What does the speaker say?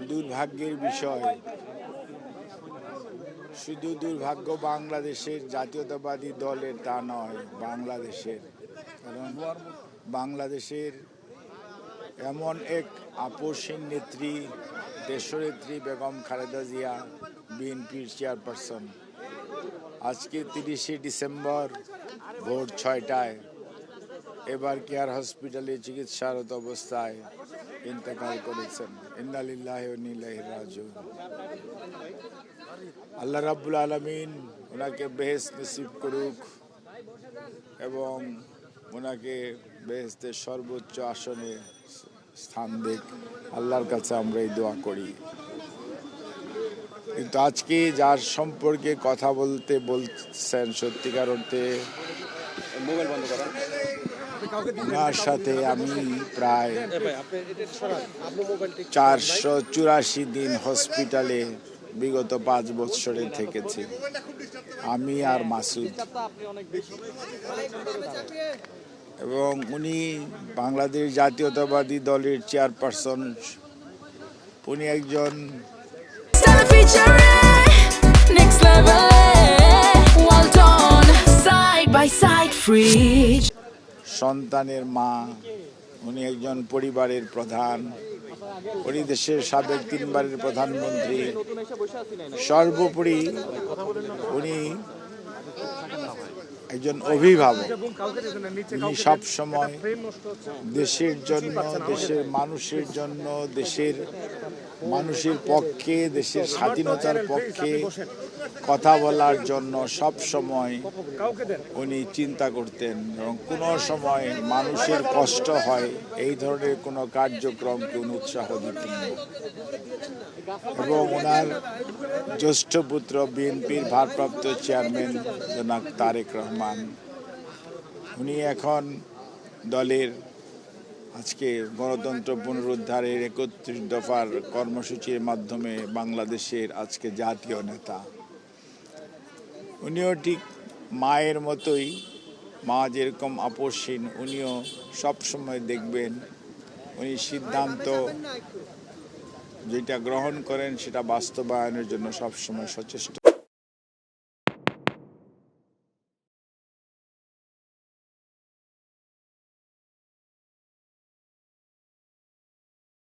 দুর্ভাগ্যের বিষয়, শুধু দুর্ভাগ্য বাংলাদেশের জাতীয়তাবাদী দলের তা নয়, বাংলাদেশের। কারণ বাংলাদেশের এমন এক আপসহীন নেত্রী, দেশনেত্রী বেগম খালেদা জিয়া, বিএনপির চেয়ারপারসন, আজকে 30শে ডিসেম্বর ভোর 6টায় এবার কেয়ার হসপিটালে চিকিৎসারত অবস্থায় ইন্তেকাল করেছেন। ইন্না লিল্লাহি ওয়া ইন্না ইলাইহি রাজিউন। আল্লাহ রাব্বুল আলামিন ওনাকে বেহেশত নসিব করুক এবং ওনাকে বেহেশতের সর্বোচ্চ আসনে স্থান দেখ, আল্লাহর কাছে আমরা এই দোয়া করি। কিন্তু আজকে যার সম্পর্কে কথা বলছেন, সত্যিকার অর্থে ওনার সাথে আমি প্রায় 484 দিন হসপিটালে বিগত 5 বছরে থেকেছি, আমি আর মাসুদ। এবং উনি বাংলাদেশ জাতীয়তাবাদী দলের চেয়ারপারসন। উনি একজন সন্তানের মা, উনি একজন পরিবারের প্রধান, উনি দেশের সাবেক 3 বারের প্রধানমন্ত্রী। সর্বোপরি উনি একজন অভিভাবক। উনি সবসময় দেশের জন্য, দেশের মানুষের জন্য, দেশের মানুষের পক্ষে, দেশের স্বাধীনতার পক্ষে কথা বলার জন্য সব সময় উনি চিন্তা করতেন এবং কোনো সময় মানুষের কষ্ট হয় এই ধরনের কোনো কার্যক্রমকে উনি উৎসাহ দিতেন। এবং ওনার জ্যেষ্ঠ পুত্র বিএনপির ভারপ্রাপ্ত চেয়ারম্যান জনাব তারেক রহমান, উনি এখন দলের আজকে গণতন্ত্র পুনরুদ্ধারের 31 দফার কর্মসূচির মাধ্যমে বাংলাদেশের আজকে জাতীয় নেতা। উনিও ঠিক মায়ের মতোই, মা যেরকম আপসহীন, উনিও সবসময় দেখবেন উনি সিদ্ধান্ত যেটা গ্রহণ করেন সেটা বাস্তবায়নের জন্য সবসময় সচেষ্ট